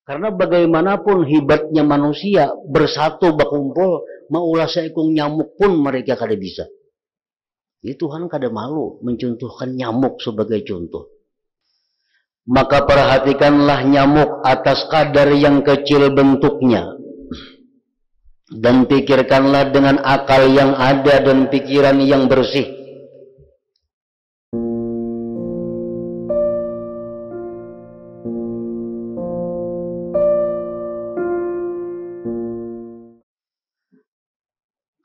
Karena bagaimanapun hebatnya manusia bersatu berkumpul maulah seekor nyamuk pun mereka kada bisa. Jadi Tuhan kada malu mencontohkan nyamuk sebagai contoh. Maka perhatikanlah nyamuk atas kadar yang kecil bentuknya. Dan pikirkanlah dengan akal yang ada dan pikiran yang bersih.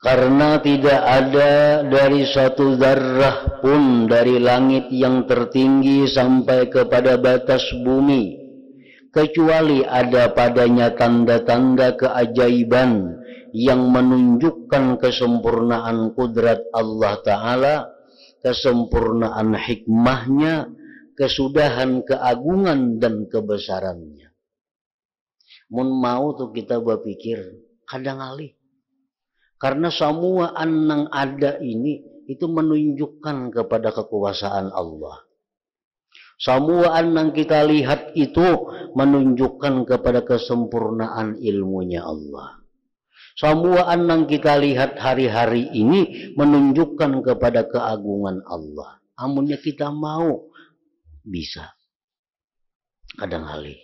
Karena tidak ada dari satu zarrah pun dari langit yang tertinggi sampai kepada batas bumi, kecuali ada padanya tanda-tanda keajaiban yang menunjukkan kesempurnaan kudrat Allah Ta'ala, kesempurnaan hikmahnya, kesudahan keagungan dan kebesarannya. Mun mau tuh kita berpikir, kadang alih. Karena semua yang ada ini itu menunjukkan kepada kekuasaan Allah. Semua yang kita lihat itu menunjukkan kepada kesempurnaan ilmunya Allah. Semua yang kita lihat hari-hari ini menunjukkan kepada keagungan Allah. Amunnya kita mau, bisa. Kadang alih.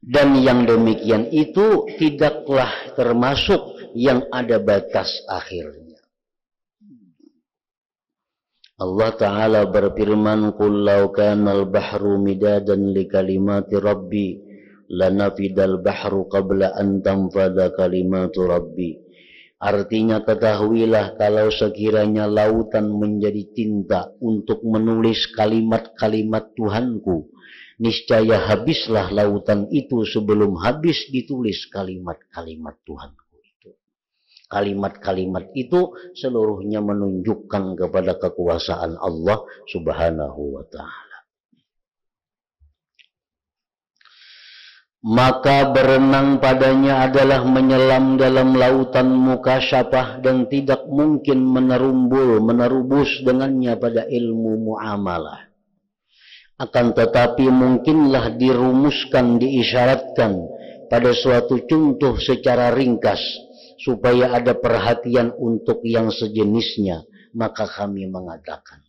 Dan yang demikian itu tidaklah termasuk yang ada batas akhirnya. Allah Ta'ala berfirman, "Qul law kana al-bahru midadan li kalimati rabbi lanafidal bahru qabla an tanfada kalimatu rabbi." Artinya ketahuilah kalau sekiranya lautan menjadi tinta untuk menulis kalimat-kalimat Tuhanku, niscaya habislah lautan itu sebelum habis ditulis kalimat-kalimat Tuhanku itu. Kalimat-kalimat itu seluruhnya menunjukkan kepada kekuasaan Allah Subhanahu wa Ta'ala. Maka berenang padanya adalah menyelam dalam lautan mukasyafah dan tidak mungkin menerubus dengannya pada ilmu muamalah. Akan tetapi mungkinlah dirumuskan, diisyaratkan pada suatu contoh secara ringkas supaya ada perhatian untuk yang sejenisnya. Maka kami mengatakan,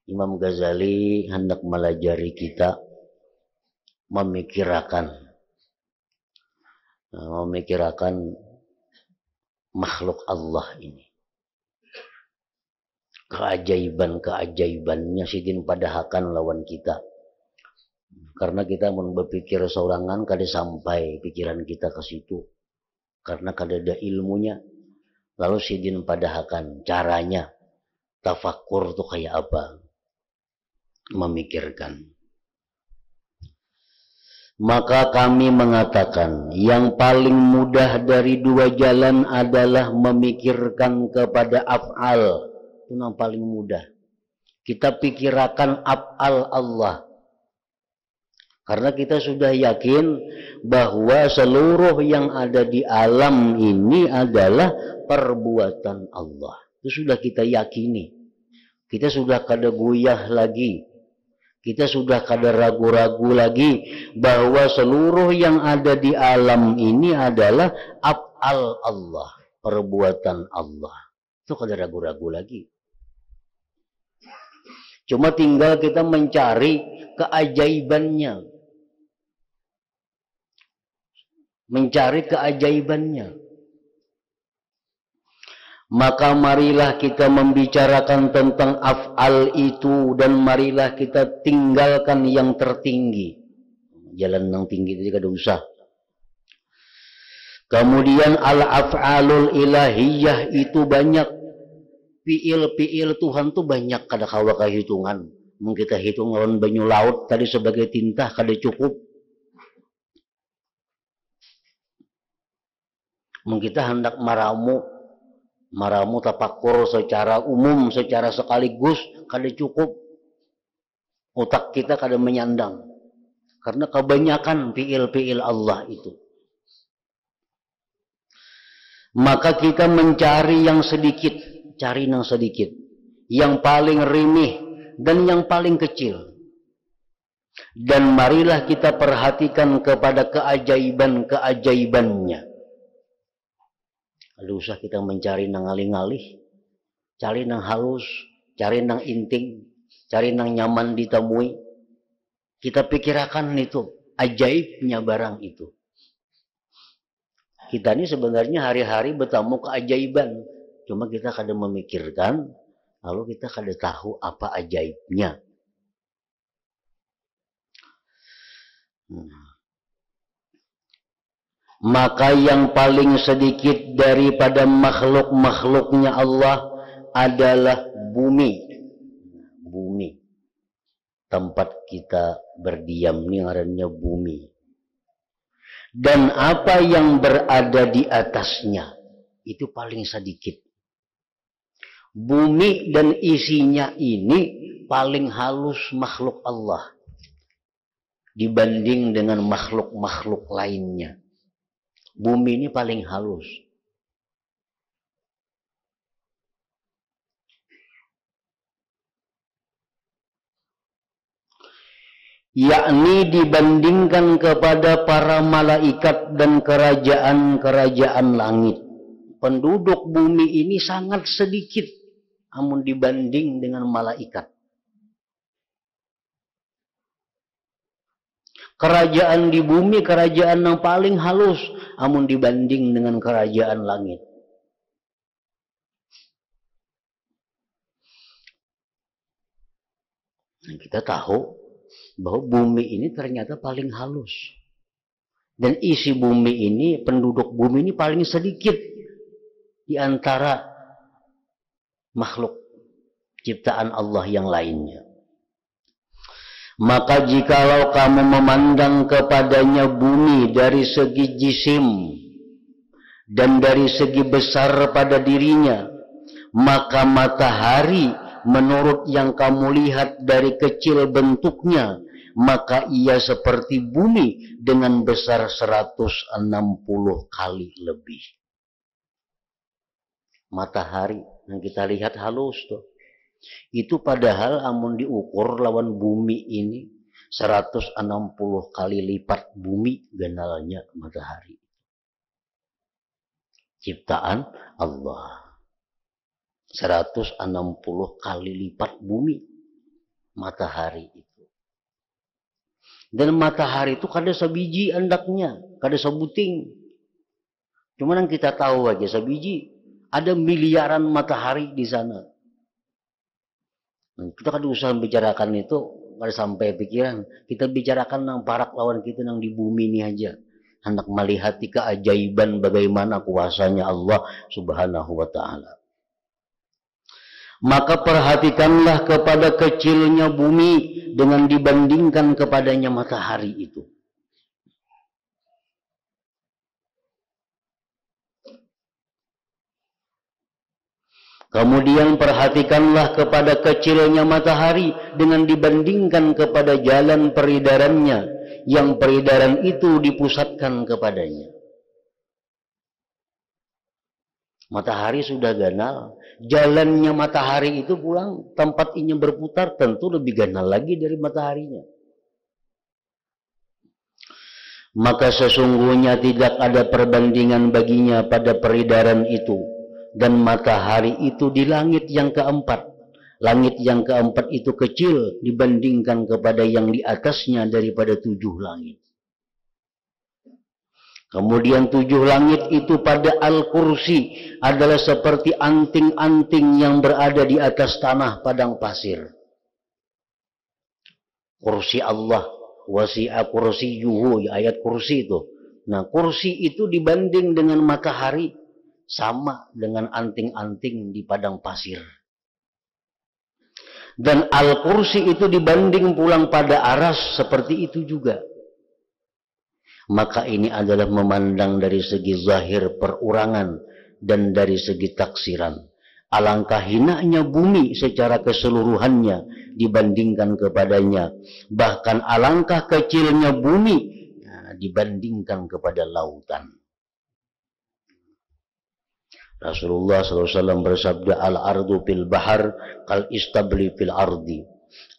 Imam Ghazali hendak melajari kita memikirkan makhluk Allah ini. Keajaiban-keajaibannya sidin padahakan lawan kita. Karena kita mau berpikir seorangan kada sampai pikiran kita ke situ. Karena kada ada ilmunya. Lalu sidin padahakan caranya. Tafakur tuh kayak apa? Memikirkan. Maka kami mengatakan yang paling mudah dari dua jalan adalah memikirkan kepada af'al. Itu yang paling mudah. Kita pikirkan af'al Allah. Karena kita sudah yakin bahwa seluruh yang ada di alam ini adalah perbuatan Allah. Itu sudah kita yakini. Kita sudah kada goyah lagi. Kita sudah kada ragu-ragu lagi bahwa seluruh yang ada di alam ini adalah af'al Allah, perbuatan Allah. Itu kada ragu-ragu lagi. Cuma tinggal kita mencari keajaibannya. Mencari keajaibannya. Maka marilah kita membicarakan tentang af'al itu dan marilah kita tinggalkan yang tertinggi. Jalan yang tinggi itu kada usah. Kemudian al-af'alul ilahiyah itu banyak. Fi'il Tuhan tuh banyak kada kawa kehitungan. Mung kita hitung lawan banyu laut tadi sebagai tinta kada cukup. Mung kita hendak maramu tapakur secara umum, secara sekaligus kada cukup. Otak kita kada menyandang. Karena kebanyakan fi'il Allah itu. Maka kita mencari yang sedikit, yang paling rimih dan yang paling kecil. Dan marilah kita perhatikan kepada keajaiban-keajaibannya. Lalu usah kita mencari nang alih-alih, cari nang halus, cari nang inting, cari nang nyaman ditemui. Kita pikirkan itu, ajaibnya barang itu. Kita ini sebenarnya hari-hari bertemu keajaiban. Cuma kita kadang memikirkan, lalu kita kadang tahu apa ajaibnya. Maka yang paling sedikit daripada makhluk-makhluknya Allah adalah bumi. Bumi. Tempat kita berdiam ini ngarannya bumi. Dan apa yang berada di atasnya itu paling sedikit. Bumi dan isinya ini paling halus makhluk Allah dibanding dengan makhluk-makhluk lainnya. Bumi ini paling halus. Yakni dibandingkan kepada para malaikat dan kerajaan-kerajaan langit. Penduduk bumi ini sangat sedikit, namun dibanding dengan malaikat. Kerajaan di bumi, kerajaan yang paling halus, namun dibanding dengan kerajaan langit. Nah, kita tahu bahwa bumi ini ternyata paling halus. Dan isi bumi ini, penduduk bumi ini paling sedikit di antara makhluk ciptaan Allah yang lainnya. Maka jikalau kamu memandang kepadanya bumi dari segi jisim dan dari segi besar pada dirinya, maka matahari menurut yang kamu lihat dari kecil bentuknya, maka ia seperti bumi dengan besar 160 kali lebih. Matahari yang kita lihat halus tuh. Itu padahal amun diukur lawan bumi ini 160 kali lipat bumi genalnya matahari. Ciptaan Allah. 160 kali lipat bumi matahari itu. Dan matahari itu kada sabiji andaknya, kada sabuting. Cuman yang kita tahu aja sabiji, ada miliaran matahari di sana. Kita kada usah bicarakan itu, kada sampai pikiran. Kita bicarakan nang parak lawan kita nang di bumi ini aja. Hendak melihat keajaiban bagaimana kuasanya Allah Subhanahu wa ta'ala. Maka perhatikanlah kepada kecilnya bumi dengan dibandingkan kepadanya matahari itu. Kemudian perhatikanlah kepada kecilnya matahari dengan dibandingkan kepada jalan peredarannya, yang peredaran itu dipusatkan kepadanya. Matahari sudah ganal, jalannya matahari itu pulang, tempat ini berputar tentu lebih ganal lagi dari mataharinya. Maka sesungguhnya tidak ada perbandingan baginya pada peredaran itu. Dan matahari itu di langit yang keempat. Langit yang keempat itu kecil dibandingkan kepada yang di atasnya daripada 7 langit. Kemudian 7 langit itu pada Al-Kursi adalah seperti anting-anting yang berada di atas tanah padang pasir. Kursi Allah, wasi'a kursiyuhu, ayat kursi itu. Nah, kursi itu dibanding dengan matahari sama dengan anting-anting di padang pasir. Dan Al-Kursi itu dibanding pulang pada aras seperti itu juga. Maka ini adalah memandang dari segi zahir perurangan dan dari segi taksiran. Alangkah hinanya bumi secara keseluruhannya dibandingkan kepadanya. Bahkan alangkah kecilnya bumi dibandingkan kepada lautan. Rasulullah SAW bersabda, al-ardu fil bahar kal istabli fil ardi.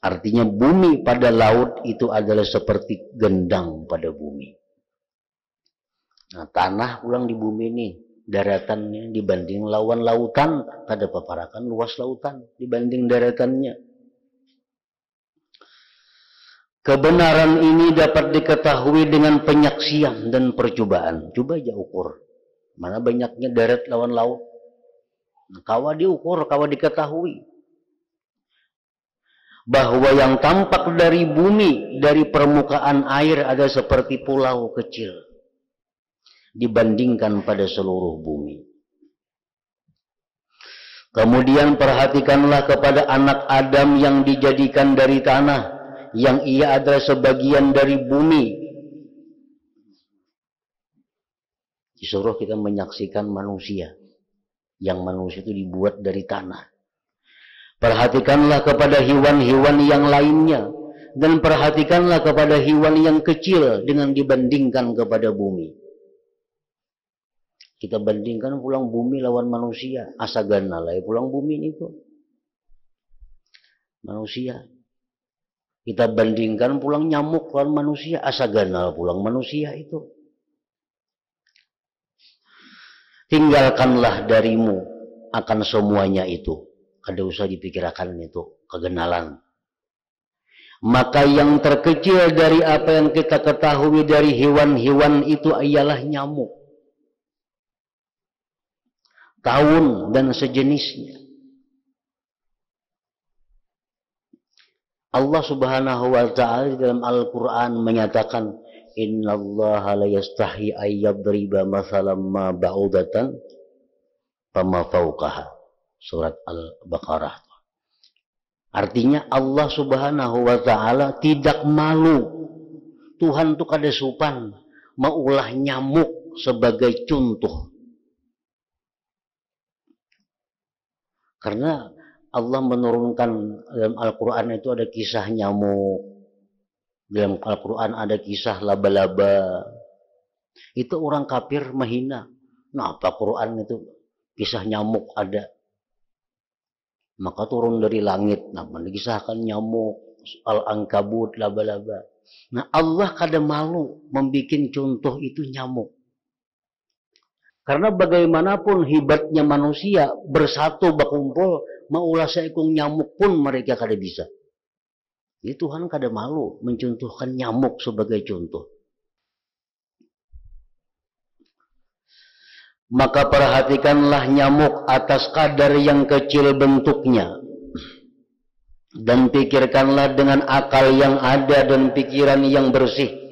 Artinya bumi pada laut itu adalah seperti gendang pada bumi. Nah, tanah ulang di bumi ini, daratannya dibanding lawan lautan, kada paparakan luas lautan dibanding daratannya. Kebenaran ini dapat diketahui dengan penyaksian dan percobaan. Coba aja ukur. Mana banyaknya darat lawan laut. Kawa diukur, kawa diketahui. Bahwa yang tampak dari bumi, dari permukaan air ada seperti pulau kecil. Dibandingkan pada seluruh bumi. Kemudian perhatikanlah kepada anak Adam yang dijadikan dari tanah, yang ia adalah sebagian dari bumi. Disuruh kita menyaksikan manusia, yang manusia itu dibuat dari tanah. Perhatikanlah kepada hewan-hewan yang lainnya, dan perhatikanlah kepada hewan yang kecil dengan dibandingkan kepada bumi. Kita bandingkan pulang bumi lawan manusia, asagana lah pulang bumi itu manusia. Kita bandingkan pulang nyamuk lawan manusia, asagana pulang manusia itu. Tinggalkanlah darimu akan semuanya itu. Kada usah dipikirkan itu, kegenalan. Maka yang terkecil dari apa yang kita ketahui dari hewan-hewan itu ialah nyamuk. Taun dan sejenisnya. Allah Subhanahu wa ta'ala dalam Al-Quran menyatakan, innallaha la yastahi ayyadriba mathalan ma ba'udatan fama fawqaha. Surat Al-Baqarah. Artinya Allah Subhanahu wa ta'ala tidak malu. Tuhan itu kada supan maulah nyamuk sebagai contoh. Karena Allah menurunkan dalam Al-Quran itu ada kisah nyamuk. Dalam Al-Quran ada kisah laba-laba. Itu orang kafir menghina. Nah, apa Quran itu kisah nyamuk ada. Maka turun dari langit. Nah, mengisahkan nyamuk, al-ankabut, laba-laba. Nah, Allah kada malu membuat contoh itu nyamuk. Karena bagaimanapun hebatnya manusia bersatu berkumpul, maulah seekor nyamuk pun mereka kada bisa. Jadi Tuhan kada malu mencontohkan nyamuk sebagai contoh. Maka perhatikanlah nyamuk atas kadar yang kecil bentuknya. Dan pikirkanlah dengan akal yang ada dan pikiran yang bersih.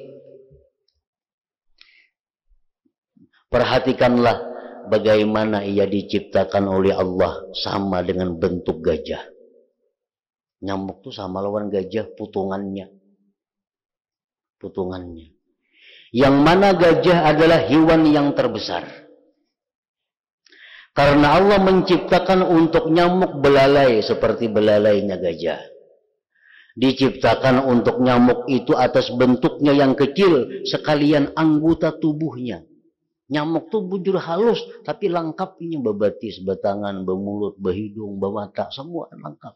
Perhatikanlah bagaimana ia diciptakan oleh Allah sama dengan bentuk gajah. Nyamuk itu sama lawan gajah putungannya. Putungannya. Yang mana gajah adalah hewan yang terbesar. Karena Allah menciptakan untuk nyamuk belalai seperti belalainya gajah. Diciptakan untuk nyamuk itu atas bentuknya yang kecil sekalian anggota tubuhnya. Nyamuk tuh bujur halus, tapi lengkapnya bebatis, betangan, bemulut, behidung, bemata, semua lengkap.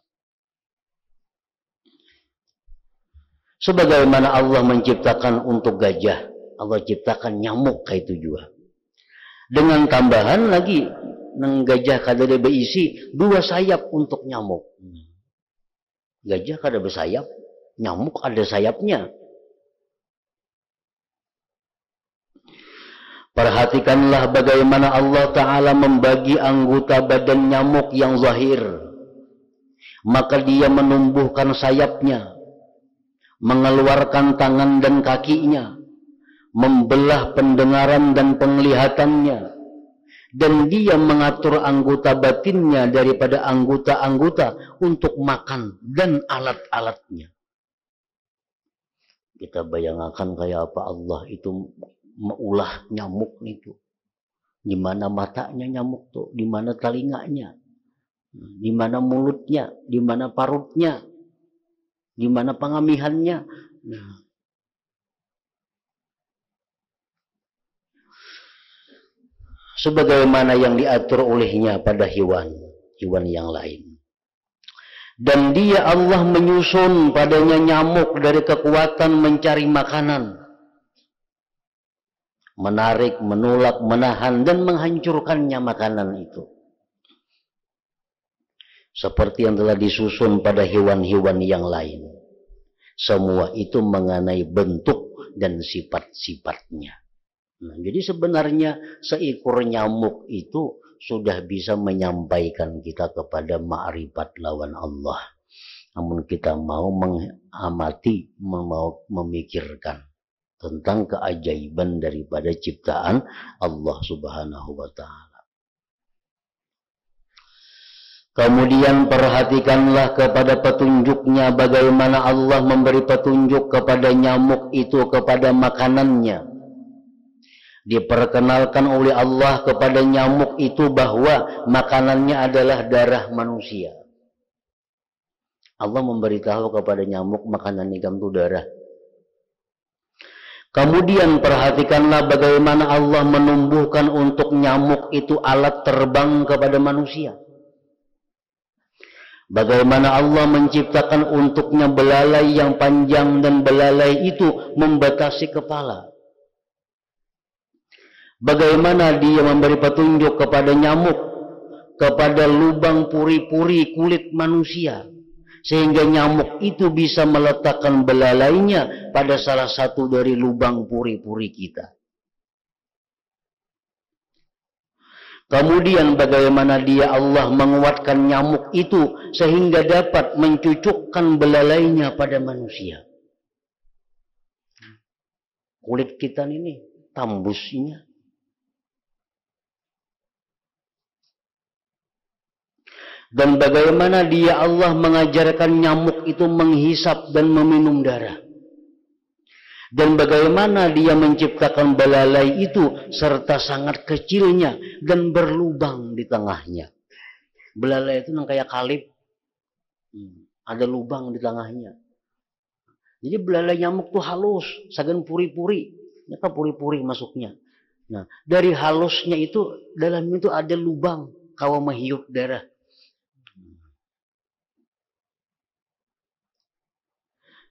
Sebagaimana Allah menciptakan untuk gajah, Allah ciptakan nyamuk kayak itu juga. Dengan tambahan lagi, nang gajah kada ada berisi 2 sayap untuk nyamuk. Gajah kada bersayap, nyamuk ada sayapnya. Perhatikanlah bagaimana Allah Ta'ala membagi anggota badan nyamuk yang zahir. Maka dia menumbuhkan sayapnya, mengeluarkan tangan dan kakinya, membelah pendengaran dan penglihatannya, dan dia mengatur anggota batinnya daripada anggota-anggota untuk makan dan alat-alatnya. Kita bayangkan kayak apa Allah itu maulah nyamuk itu. Di mana matanya nyamuk tuh, di mana telinganya, di mana mulutnya, di mana parutnya, di mana pengamihannya. Nah. Sebagaimana yang diatur olehnya pada hewan yang lain. Dan dia Allah menyusun padanya nyamuk dari kekuatan mencari makanan. Menarik, menolak, menahan, dan menghancurkannya makanan itu. Seperti yang telah disusun pada hewan-hewan yang lain. Semua itu mengenai bentuk dan sifat-sifatnya. Nah, jadi sebenarnya seekor nyamuk itu sudah bisa menyampaikan kita kepada ma'rifat lawan Allah. Namun kita mau mengamati, mau memikirkan tentang keajaiban daripada ciptaan Allah Subhanahu wa Ta'ala. Kemudian perhatikanlah kepada petunjuknya, bagaimana Allah memberi petunjuk kepada nyamuk itu kepada makanannya. Diperkenalkan oleh Allah kepada nyamuk itu bahwa makanannya adalah darah manusia. Allah memberitahu kepada nyamuk makanan ikan itu darah. Kemudian perhatikanlah bagaimana Allah menumbuhkan untuk nyamuk itu alat terbang kepada manusia. Bagaimana Allah menciptakan untuknya belalai yang panjang dan belalai itu membatasi kepala. Bagaimana dia memberi petunjuk kepada nyamuk, kepada lubang puri-puri kulit manusia. Sehingga nyamuk itu bisa meletakkan belalainya pada salah satu dari lubang puri-puri kita. Kemudian bagaimana dia Allah menguatkan nyamuk itu sehingga dapat mencucukkan belalainya pada manusia. Kulit kita ini tambusnya. Dan bagaimana dia Allah mengajarkan nyamuk itu menghisap dan meminum darah. Dan bagaimana dia menciptakan belalai itu serta sangat kecilnya dan berlubang di tengahnya. Belalai itu yang kayak kalip. Ada lubang di tengahnya. Jadi belalai nyamuk itu halus, sagan puri-puri. Ini kan puri-puri masuknya. Nah, dari halusnya itu dalam itu ada lubang kawa menghiup darah.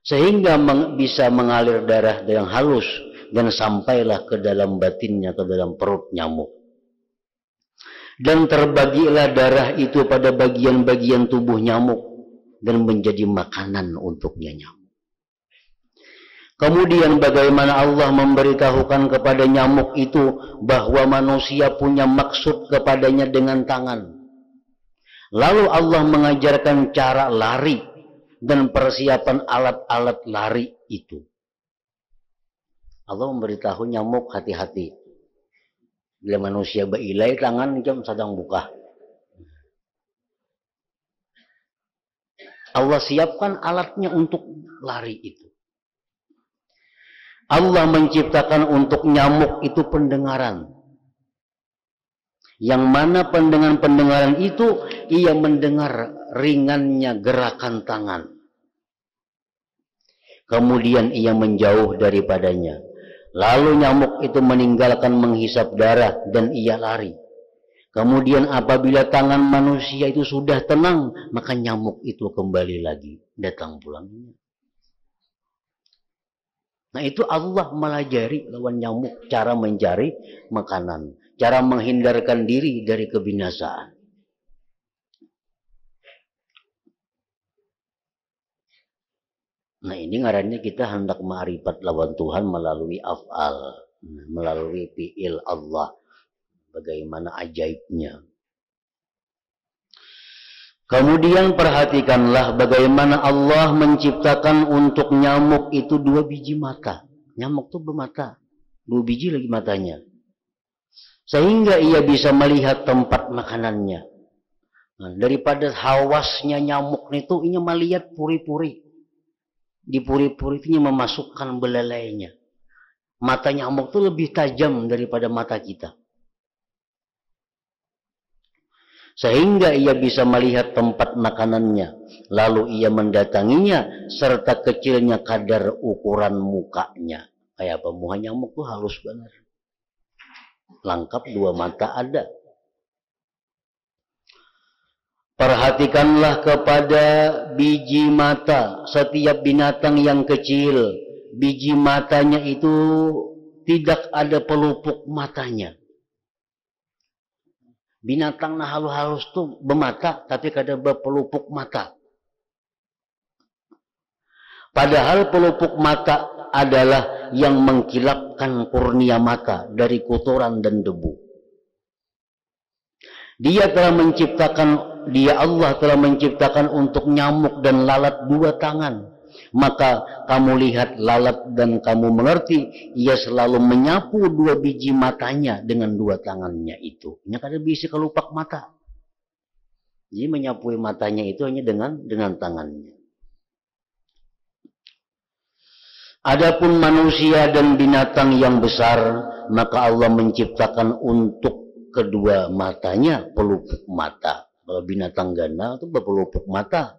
Sehingga bisa mengalir darah yang halus dan sampailah ke dalam batinnya, ke dalam perut nyamuk. Dan terbagilah darah itu pada bagian-bagian tubuh nyamuk dan menjadi makanan untuknya nyamuk. Kemudian bagaimana Allah memberitahukan kepada nyamuk itu bahwa manusia punya maksud kepadanya dengan tangan. Lalu Allah mengajarkan cara lari dan persiapan alat-alat lari itu. Allah memberitahu nyamuk hati-hati. Bila manusia berilai tangan jam sedang buka. Allah siapkan alatnya untuk lari itu. Allah menciptakan untuk nyamuk itu pendengaran. Yang mana pendengaran itu ia mendengar ringannya gerakan tangan. Kemudian ia menjauh daripadanya. Lalu nyamuk itu meninggalkan menghisap darah dan ia lari. Kemudian apabila tangan manusia itu sudah tenang, maka nyamuk itu kembali lagi datang pulangnya. Nah itu Allah melajari lawan nyamuk cara mencari makanan, cara menghindarkan diri dari kebinasaan. Nah ini ngarannya kita hendak ma'rifat lawan Tuhan melalui af'al, melalui fi'il Allah. Bagaimana ajaibnya. Kemudian perhatikanlah bagaimana Allah menciptakan untuk nyamuk itu 2 biji mata. Nyamuk itu bermata, 2 biji lagi matanya. Sehingga ia bisa melihat tempat makanannya. Nah, daripada hawasnya nyamuk itu, ia melihat puri-puri. Di puri-puri itu memasukkan belalainya. Mata nyamuk itu lebih tajam daripada mata kita. Sehingga ia bisa melihat tempat makanannya. Lalu ia mendatanginya serta kecilnya kadar ukuran mukanya. Kayak apa? Muka nyamuk itu halus benar. Lengkap 2 mata ada. Perhatikanlah kepada biji mata setiap binatang yang kecil. Biji matanya itu tidak ada pelupuk matanya. Binatang nah halus-halus tuh bermata tapi kada berpelupuk mata. Padahal pelupuk mata adalah yang mengkilapkan kurnia mata dari kotoran dan debu. Dia Allah telah menciptakan untuk nyamuk dan lalat 2 tangan. Maka kamu lihat lalat dan kamu mengerti, ia selalu menyapu 2 biji matanya dengan 2 tangannya itu. Ini kada bisa kelupak mata. Jadi menyapu matanya itu hanya dengan tangannya. Adapun manusia dan binatang yang besar, maka Allah menciptakan untuk kedua matanya pelupuk mata. Kalau binatang ganda itu berpelupuk mata.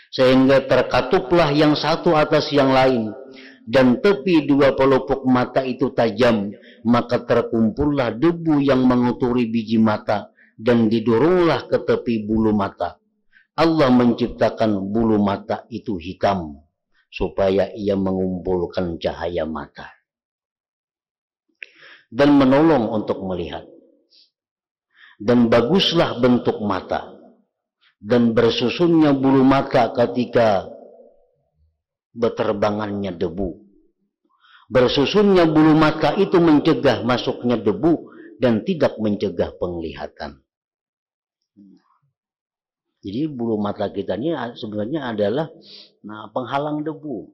Sehingga terkatuplah yang satu atas yang lain. Dan tepi 2 pelupuk mata itu tajam. Maka terkumpullah debu yang menguturi biji mata. Dan didoronglah ke tepi bulu mata. Allah menciptakan bulu mata itu hitam. Supaya ia mengumpulkan cahaya mata. Dan menolong untuk melihat. Dan baguslah bentuk mata. Dan bersusunnya bulu mata ketika berterbangannya debu. Bersusunnya bulu mata itu mencegah masuknya debu dan tidak mencegah penglihatan. Jadi bulu mata kita ini sebenarnya adalah penghalang debu.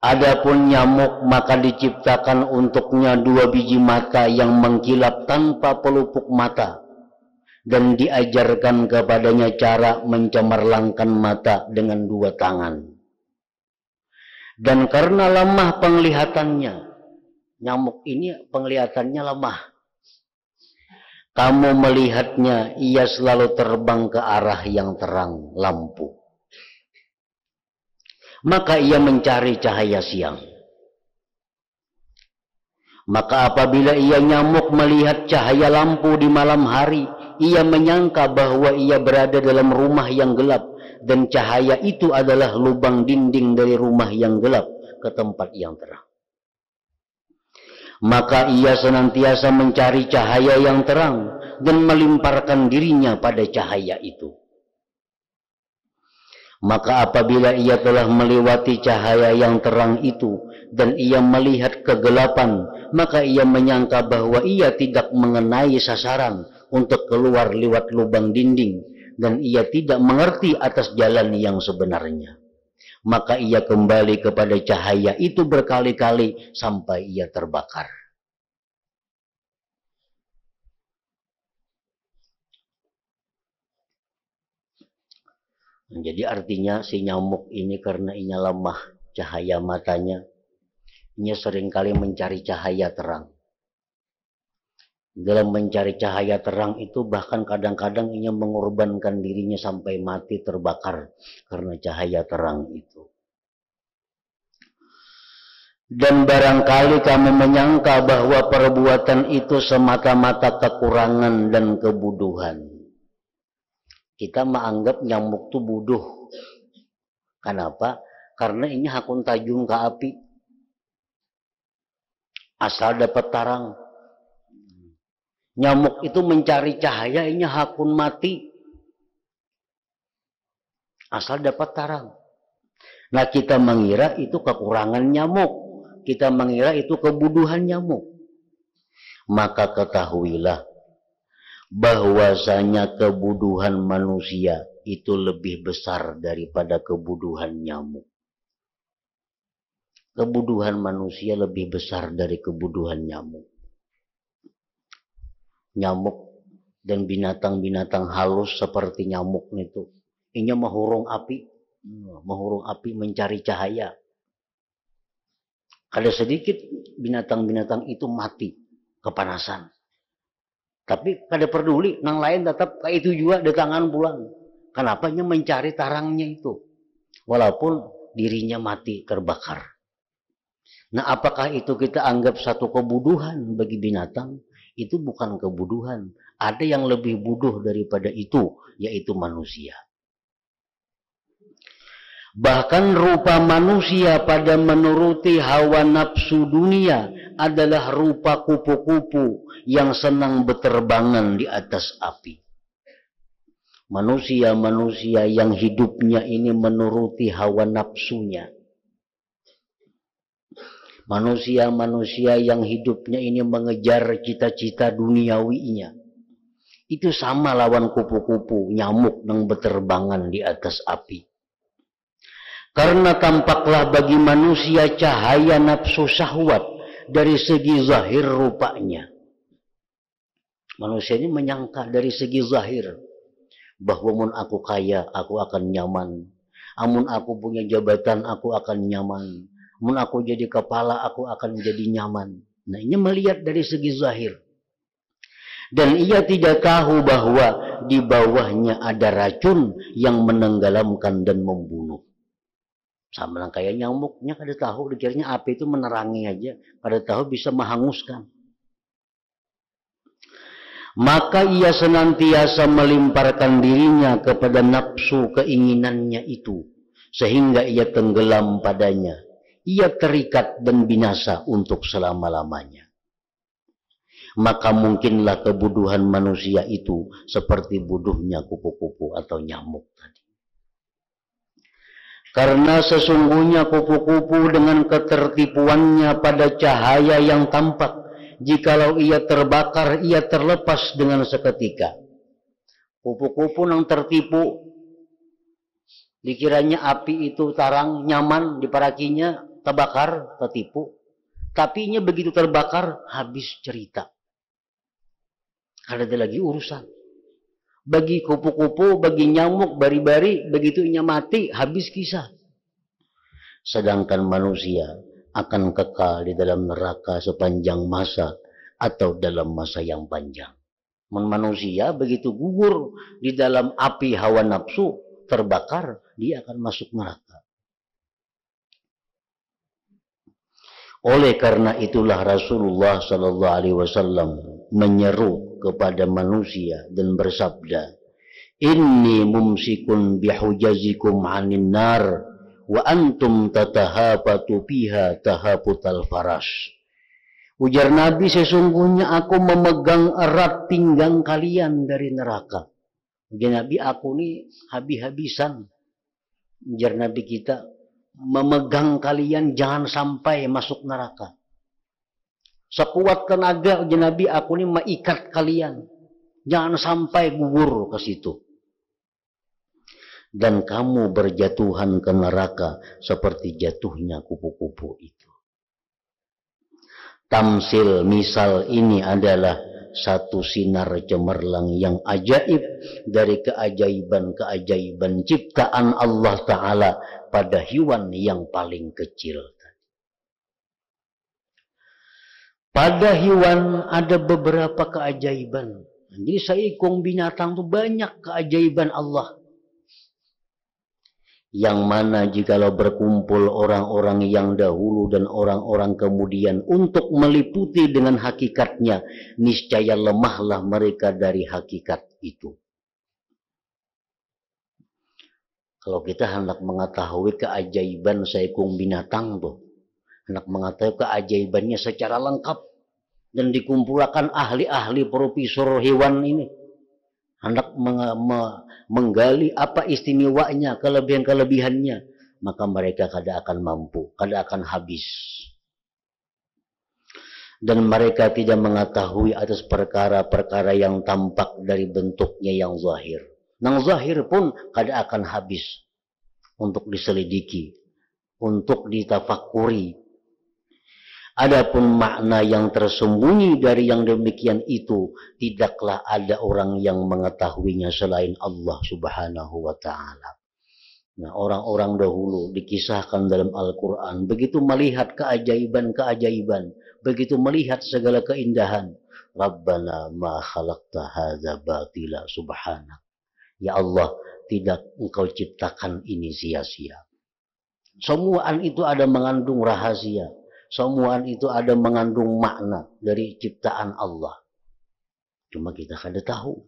Adapun nyamuk maka diciptakan untuknya 2 biji mata yang mengkilap tanpa pelupuk mata. Dan diajarkan kepadanya cara mencemerlangkan mata dengan 2 tangan. Dan karena lemah penglihatannya, nyamuk ini penglihatannya lemah. Kamu melihatnya, ia selalu terbang ke arah yang terang, lampu. Maka ia mencari cahaya siang. Maka apabila ia nyamuk melihat cahaya lampu di malam hari, ia menyangka bahwa ia berada dalam rumah yang gelap. Dan cahaya itu adalah lubang dinding dari rumah yang gelap ke tempat yang terang. Maka ia senantiasa mencari cahaya yang terang dan melimparkan dirinya pada cahaya itu. Maka apabila ia telah melewati cahaya yang terang itu dan ia melihat kegelapan, maka ia menyangka bahwa ia tidak mengenai sasaran untuk keluar lewat lubang dinding dan ia tidak mengerti atas jalan yang sebenarnya. Maka ia kembali kepada cahaya itu berkali-kali sampai ia terbakar. Jadi artinya si nyamuk ini karena ia lemah cahaya matanya, ia seringkali mencari cahaya terang. Dalam mencari cahaya terang itu bahkan kadang-kadang ia mengorbankan dirinya sampai mati terbakar karena cahaya terang itu. Dan barangkali kamu menyangka bahwa perbuatan itu semata-mata kekurangan dan kebodohan. Kita menganggap nyamuk itu bodoh. Kenapa? Karena ini hakun tajung ke api. Asal dapat tarang. Nyamuk itu mencari cahaya, ini hakun mati. Asal dapat tarang. Nah kita mengira itu kekurangan nyamuk. Kita mengira itu kebodohan nyamuk. Maka ketahuilah bahwasanya kebodohan manusia itu lebih besar daripada kebodohan nyamuk. Kebodohan manusia lebih besar dari kebodohan nyamuk. Nyamuk dan binatang-binatang halus seperti nyamuk itu, ini menghurung api mencari cahaya. Ada sedikit binatang-binatang itu mati kepanasan. Tapi kada peduli, nang lain tetap kayak itu juga di tangan pulang. Kenapa? Nya mencari tarangnya itu. Walaupun dirinya mati terbakar. Nah apakah itu kita anggap satu kebodohan bagi binatang? Itu bukan kebodohan. Ada yang lebih bodoh daripada itu, yaitu manusia. Bahkan rupa manusia pada menuruti hawa nafsu dunia adalah rupa kupu-kupu yang senang berterbangan di atas api. Manusia-manusia yang hidupnya ini menuruti hawa nafsunya. Manusia-manusia yang hidupnya ini mengejar cita-cita duniawinya. Itu sama lawan kupu-kupu, nyamuk yang berterbangan di atas api. Karena tampaklah bagi manusia cahaya nafsu syahwat dari segi zahir rupanya. Manusia ini menyangka dari segi zahir bahwa mun aku kaya, aku akan nyaman. Amun aku punya jabatan, aku akan nyaman. Mun aku jadi kepala, aku akan jadi nyaman. Nah, ini melihat dari segi zahir. Dan ia tidak tahu bahwa di bawahnya ada racun yang menenggelamkan dan membunuh. Sama lah kayak nyamuknya, kada tahu, dikiranya api itu menerangi aja, kada tahu bisa menghanguskan. Maka ia senantiasa melimparkan dirinya kepada nafsu keinginannya itu, sehingga ia tenggelam padanya. Ia terikat dan binasa untuk selama-lamanya. Maka mungkinlah kebodohan manusia itu seperti bodohnya kupu-kupu atau nyamuk tadi. Karena sesungguhnya kupu-kupu dengan ketertipuannya pada cahaya yang tampak, jikalau ia terbakar, ia terlepas dengan seketika. Kupu-kupu yang tertipu, dikiranya api itu tarang, nyaman, diparakinya, terbakar, tertipu. Tapi nya begitu terbakar, habis cerita. Ada lagi urusan. Bagi kupu-kupu, bagi nyamuk, bari-bari, begitu inya mati, habis kisah. Sedangkan manusia akan kekal di dalam neraka sepanjang masa atau dalam masa yang panjang. Manusia begitu gugur di dalam api hawa nafsu, terbakar, dia akan masuk neraka. Oleh karena itulah Rasulullah sallallahu alaihi wasallam menyeru kepada manusia dan bersabda, "Inni mumsikun bihujazikum 'anin nar wa antum tatahafatu fiha tahafutal farash." Ujar Nabi, sesungguhnya aku memegang erat pinggang kalian dari neraka. Ujar Nabi, aku ini habis-habisan. Ujar Nabi kita, memegang kalian jangan sampai masuk neraka. Sekuat tenaga, ujar Nabi, aku ini mengikat kalian. Jangan sampai gugur ke situ. Dan kamu berjatuhan ke neraka seperti jatuhnya kupu-kupu itu. Tamsil, misal ini adalah satu sinar cemerlang yang ajaib dari keajaiban-keajaiban ciptaan Allah Ta'ala pada hewan yang paling kecil. Pada hewan ada beberapa keajaiban. Jadi seekor binatang itu banyak keajaiban Allah. Yang mana jikalau berkumpul orang-orang yang dahulu dan orang-orang kemudian untuk meliputi dengan hakikatnya, niscaya lemahlah mereka dari hakikat itu. Kalau kita hendak mengetahui keajaiban seekor binatang tuh, hendak mengetahui keajaibannya secara lengkap dan dikumpulkan ahli-ahli profesor hewan ini, hendak menggali apa istimewanya, kelebihan-kelebihannya, maka mereka kada akan mampu, kada akan habis. Dan mereka tidak mengetahui atas perkara-perkara yang tampak dari bentuknya yang zahir. Yang zahir pun kada akan habis untuk diselidiki, untuk ditafakuri. Adapun makna yang tersembunyi dari yang demikian itu, tidaklah ada orang yang mengetahuinya selain Allah Subhanahu wa Ta'ala. Nah, orang-orang dahulu dikisahkan dalam Al-Quran, begitu melihat keajaiban-keajaiban, begitu melihat segala keindahan, Rabbana ma khalaqta hadza batila subhanak. Ya Allah, tidak engkau ciptakan ini sia-sia. Semuaan itu ada mengandung rahasia. Semuaan itu ada mengandung makna dari ciptaan Allah. Cuma kita kada tahu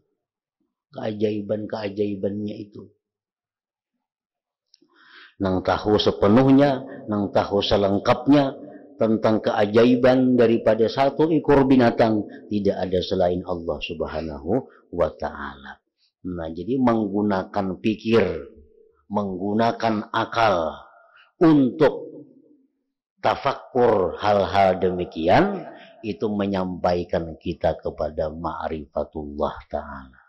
keajaiban-keajaibannya itu. Nang tahu sepenuhnya, nang tahu selengkapnya tentang keajaiban daripada satu ekor binatang, tidak ada selain Allah Subhanahu wa ta'ala. Nah, jadi menggunakan pikir, menggunakan akal untuk tafakkur hal-hal demikian, itu menyampaikan kita kepada ma'rifatullah ta'ala.